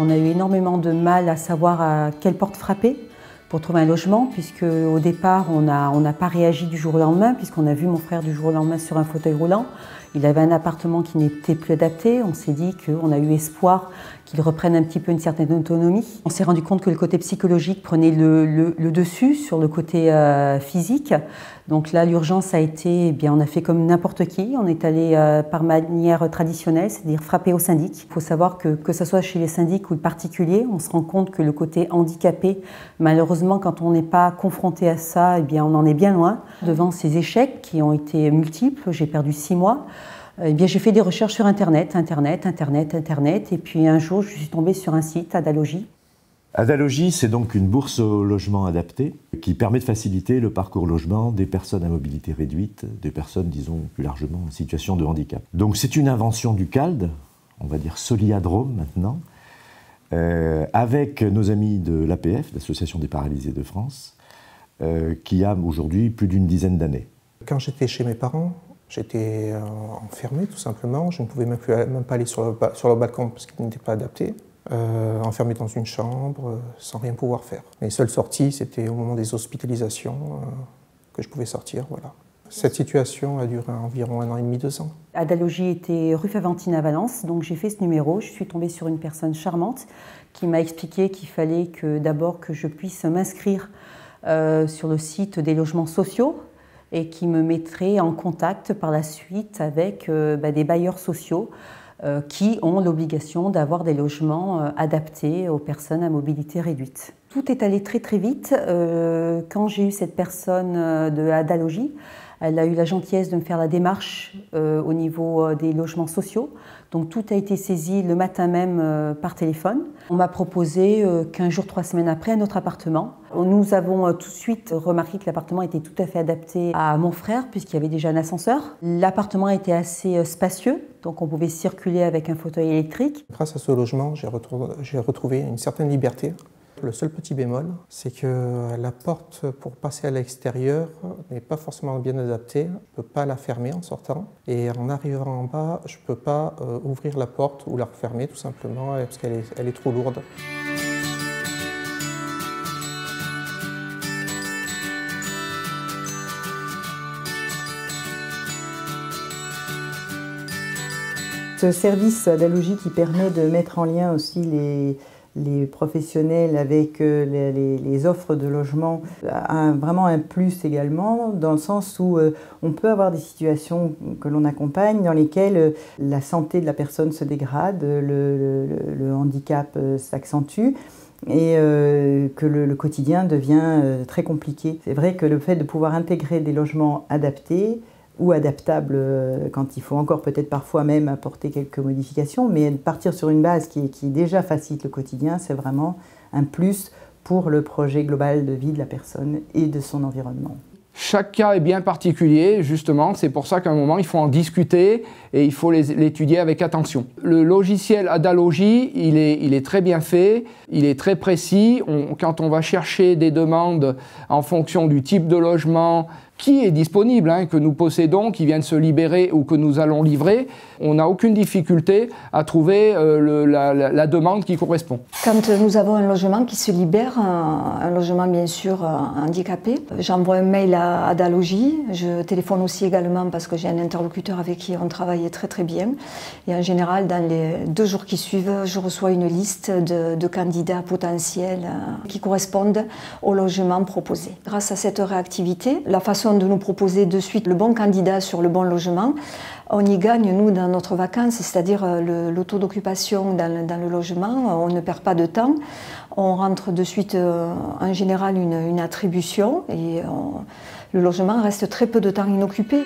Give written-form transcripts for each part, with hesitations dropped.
On a eu énormément de mal à savoir à quelle porte frapper pour trouver un logement, puisque au départ, on n'a pas réagi du jour au lendemain, puisqu'on a vu mon frère du jour au lendemain sur un fauteuil roulant. Il avait un appartement qui n'était plus adapté. On s'est dit qu'on a eu espoir qu'il reprenne un petit peu une certaine autonomie. On s'est rendu compte que le côté psychologique prenait le dessus sur le côté physique. Donc là, l'urgence a été, eh bien, on a fait comme n'importe qui. On est allé par manière traditionnelle, c'est-à-dire frapper au syndic. Il faut savoir que ce soit chez les syndics ou le particulier, on se rend compte que le côté handicapé, malheureusement, quand on n'est pas confronté à ça, eh bien, on en est bien loin. Devant ces échecs qui ont été multiples, j'ai perdu 6 mois. Eh bien, j'ai fait des recherches sur Internet, et puis un jour, je suis tombée sur un site, Adalogie. Adalogie, c'est donc une bourse au logement adapté qui permet de faciliter le parcours logement des personnes à mobilité réduite, des personnes, disons, plus largement en situation de handicap. Donc c'est une invention du CALD, on va dire Soliadrome maintenant, avec nos amis de l'APF, l'Association des paralysés de France, qui a aujourd'hui plus d'une dizaine d'années. Quand j'étais chez mes parents, j'étais enfermé tout simplement, je ne pouvais même pas aller sur le balcon parce qu'il n'était pas adapté. Enfermé dans une chambre, sans rien pouvoir faire. Les seules sorties, c'était au moment des hospitalisations que je pouvais sortir, voilà. Cette situation a duré environ 1 an et demi, 2 ans. Adalogie était rue Faventine à Valence, donc j'ai fait ce numéro. Je suis tombée sur une personne charmante qui m'a expliqué qu'il fallait que d'abord que je puisse m'inscrire sur le site des logements sociaux et qui me mettrait en contact par la suite avec des bailleurs sociaux qui ont l'obligation d'avoir des logements adaptés aux personnes à mobilité réduite. Tout est allé très très vite. Quand j'ai eu cette personne de Adalogie, elle a eu la gentillesse de me faire la démarche au niveau des logements sociaux. Donc tout a été saisi le matin même par téléphone. On m'a proposé 15 jours, 3 semaines après, un autre appartement. Nous avons tout de suite remarqué que l'appartement était tout à fait adapté à mon frère puisqu'il y avait déjà un ascenseur. L'appartement était assez spacieux, donc on pouvait circuler avec un fauteuil électrique. Grâce à ce logement, j'ai retrouvé une certaine liberté. Le seul petit bémol, c'est que la porte pour passer à l'extérieur n'est pas forcément bien adaptée. Je ne peux pas la fermer en sortant. Et en arrivant en bas, je ne peux pas ouvrir la porte ou la refermer tout simplement parce qu'elle est trop lourde. Ce service Adalogie qui permet de mettre en lien aussi les professionnels avec les offres de logement a vraiment un plus également, dans le sens où on peut avoir des situations que l'on accompagne dans lesquelles la santé de la personne se dégrade, le handicap s'accentue et que le quotidien devient très compliqué. C'est vrai que le fait de pouvoir intégrer des logements adaptés ou adaptable quand il faut encore peut-être parfois même apporter quelques modifications, mais partir sur une base qui déjà facilite le quotidien, c'est vraiment un plus pour le projet global de vie de la personne et de son environnement. Chaque cas est bien particulier, justement, c'est pour ça qu'à un moment il faut en discuter et il faut l'étudier avec attention. Le logiciel Adalogie, il est très bien fait, il est très précis. Quand on va chercher des demandes en fonction du type de logement qui est disponible, que nous possédons, qui vient de se libérer ou que nous allons livrer, on n'a aucune difficulté à trouver la demande qui correspond. Quand nous avons un logement qui se libère, un logement bien sûr handicapé, j'envoie un mail à Adalogie, je téléphone aussi également parce que j'ai un interlocuteur avec qui on travaille très très bien. Et en général, dans les 2 jours qui suivent, je reçois une liste de candidats potentiels qui correspondent au logement proposé. Grâce à cette réactivité, la façon de nous proposer de suite le bon candidat sur le bon logement, on y gagne, nous, dans notre vacance, c'est-à-dire le taux d'occupation dans le logement, on ne perd pas de temps, on rentre de suite en général une attribution et le logement reste très peu de temps inoccupé.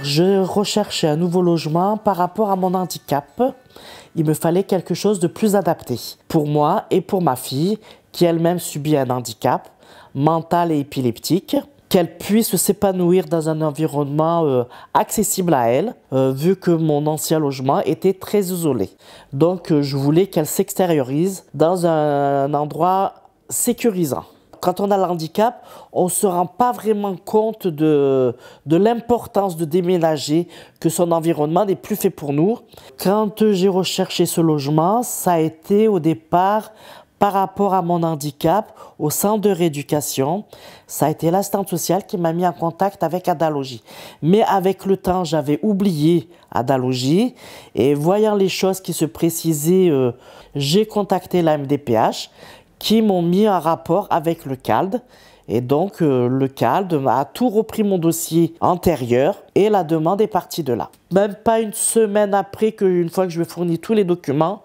Je recherchais un nouveau logement par rapport à mon handicap. Il me fallait quelque chose de plus adapté pour moi et pour ma fille, qui elle-même subit un handicap mental et épileptique, qu'elle puisse s'épanouir dans un environnement accessible à elle, vu que mon ancien logement était très isolé. Donc je voulais qu'elle s'extériorise dans un endroit sécurisant. Quand on a le handicap, on ne se rend pas vraiment compte de l'importance de déménager, que son environnement n'est plus fait pour nous. Quand j'ai recherché ce logement, ça a été au départ par rapport à mon handicap au centre de rééducation. Ça a été l'assistante sociale qui m'a mis en contact avec Adalogie. Mais avec le temps, j'avais oublié Adalogie et voyant les choses qui se précisaient, j'ai contacté la MDPH qui m'ont mis en rapport avec le CALD. Et donc, le CALD a tout repris mon dossier antérieur et la demande est partie de là. Même pas une semaine après, une fois que je vais fournir tous les documents,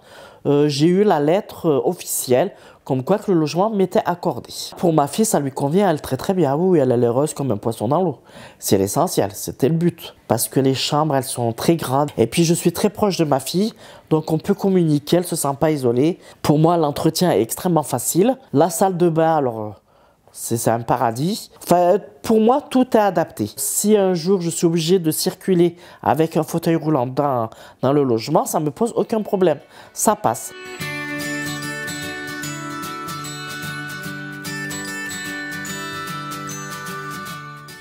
j'ai eu la lettre officielle comme quoi que le logement m'était accordé. Pour ma fille, ça lui convient, elle très très bien. Oui, elle est heureuse comme un poisson dans l'eau. C'est l'essentiel, c'était le but. Parce que les chambres, elles sont très grandes. Et puis, je suis très proche de ma fille, donc on peut communiquer, elle ne se sent pas isolée. Pour moi, l'entretien est extrêmement facile. La salle de bain, alors... c'est un paradis. Enfin, pour moi, tout est adapté. Si un jour je suis obligé de circuler avec un fauteuil roulant dans le logement, ça ne me pose aucun problème. Ça passe.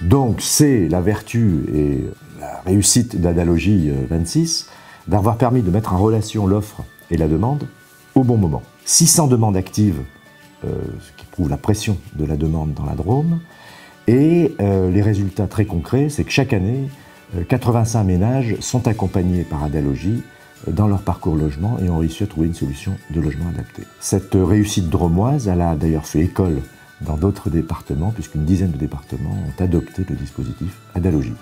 Donc, c'est la vertu et la réussite d'Adalogie 26 d'avoir permis de mettre en relation l'offre et la demande au bon moment. 600 demandes actives, ce qui prouve la pression de la demande dans la Drôme. Et les résultats très concrets, c'est que chaque année, 85 ménages sont accompagnés par Adalogie dans leur parcours logement et ont réussi à trouver une solution de logement adapté. Cette réussite drômoise, elle a d'ailleurs fait école dans d'autres départements, puisqu'une dizaine de départements ont adopté le dispositif Adalogie.